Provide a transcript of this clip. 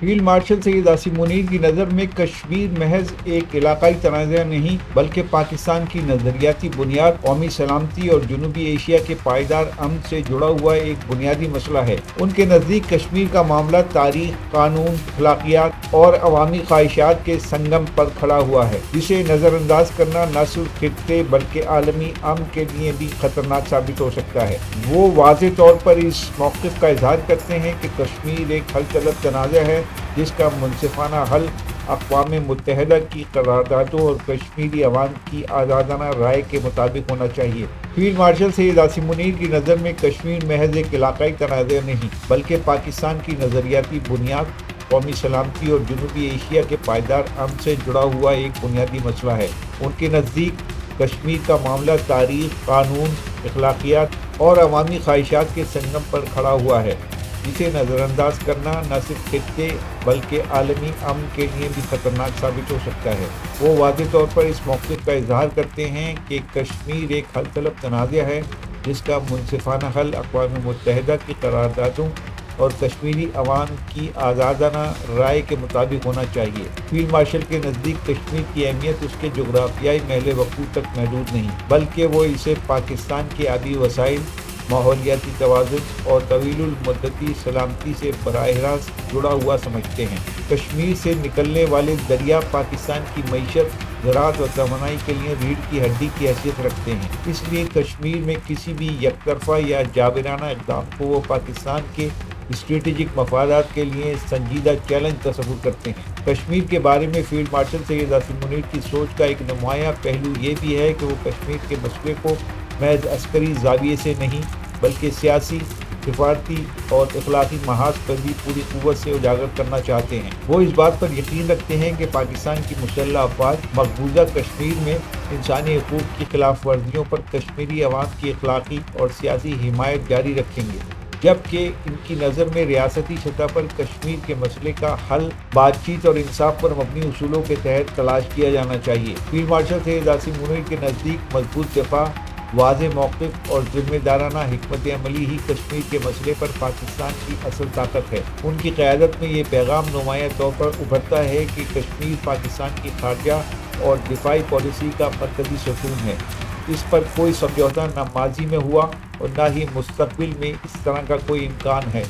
Field marshal Syed Asim Munir की नज़र में कश्मीर महज एक इलाकाई तनाज़ा नहीं बल्कि पाकिस्तान की नज़रियाती बुनियाद, कौमी सलामती और जनूबी एशिया के पायदार अमन से जुड़ा हुआ एक बुनियादी मसला है। उनके नज़दीक कश्मीर का मामला तारीख, कानून, अखलाकियात और अवामी ख्वाहिशात के संगम पर खड़ा हुआ है, जिसे नज़रअंदाज करना न सिर्फ खित्ते बल्कि आलमी अमन के लिए भी खतरनाक साबित हो सकता है। वो वाज़ेह तौर पर इस मौक़िफ़ का इज़हार करते हैं कि कश्मीर एक हल तलब तनाज़ा है जिसका मुनसिफाना हल अक़वाम मुत्तहिदा की करारदादों और कश्मीरी अवाम की आज़ादाना राय के मुताबिक होना चाहिए। फील्ड मार्शल सैयद आसिम मुनीर की नज़र में कश्मीर महज एक इलाकाई तनाज़ा नहीं बल्कि पाकिस्तान की नज़रियाती बुनियाद, कौमी सलामती और जनूबी एशिया के पायदार अमन से जुड़ा हुआ एक बुनियादी मसला है। उनके नज़दीक कश्मीर का मामला तारीख, कानून, अखलाकियात और अवामी ख्वाहिशात के संगम पर खड़ा हुआ है, जिसे नज़रअंदाज करना न सिर्फ खित्ते बल्कि आलमी अमन के लिए भी खतरनाक साबित हो सकता है। वो वाज़ेह तौर पर इस मौक़िफ़ का इज़हार करते हैं कि कश्मीर एक हल तलब तनाज़ा है जिसका मुनसिफाना हल अक़वाम मुत्तहिदा की करारदादों और कश्मीरी अवाम की आज़ादाना राय के मुताबिक होना चाहिए। फील्ड मार्शल के नज़दीक कश्मीर की अहमियत उसके जोग्राफियाई महल वक़ूफ़ तक महदूद नहीं बल्कि वो इसे पाकिस्तान के आबी वसाइल, माहौलियाती तवाज़ुन और तवीलुल मुद्दती सलामती से बराह रास्त जुड़ा हुआ समझते हैं। कश्मीर से निकलने वाले दरिया पाकिस्तान की मईशत, ज़राअत व तवानाई के लिए रीढ़ की हड्डी की हैसियत रखते हैं। इसलिए कश्मीर में किसी भी यकतरफा या जाबिराना इक़दाम को वो पाकिस्तान के स्ट्रेटेजिक मफादात के लिए संजीदा चैलेंज तस्वुर करते हैं। कश्मीर के बारे में फील्ड मार्शल सैयद आसिम मुनीर की सोच का एक नुमायाँ पहलू ये भी है कि वो कश्मीर के मसले को महज अस्करी ज़ाविये से नहीं बल्कि सियासी, सिफारती और अखलाकी महाज पर भी पूरी क़ुव्वत से उजागर करना चाहते हैं। वो इस बात पर यकीन रखते हैं कि पाकिस्तान की मुसल्लह अफ़वाज मकबूजा कश्मीर में इंसानी हकूक़ की खिलाफ वर्जियों पर कश्मीरी अवाम की अखलाकी और सियासी हिमायत जारी रखेंगे, जबकि इनकी नज़र में रियासती सतह पर कश्मीर के मसले का हल बातचीत और इंसाफ पर मबनी उसूलों के तहत तलाश किया जाना चाहिए। फील्ड मार्शल सैयद आसिम मुनीर के नज़दीक मजबूत दफ़ा, वाज़ेह मौक़िफ़ और ज़िम्मेदाराना हिकमत अमली ही कश्मीर के मसले पर पाकिस्तान की असल ताकत है। उनकी क़यादत में ये पैगाम नुमायाँ तौर पर उभरता है कि कश्मीर पाकिस्तान की ख़ारजा और दिफाई पॉलिसी का मरकज़ी सतून है। इस पर कोई समझौता न माजी में हुआ और न ही मुस्तक़बिल में इस तरह का कोई इम्कान है।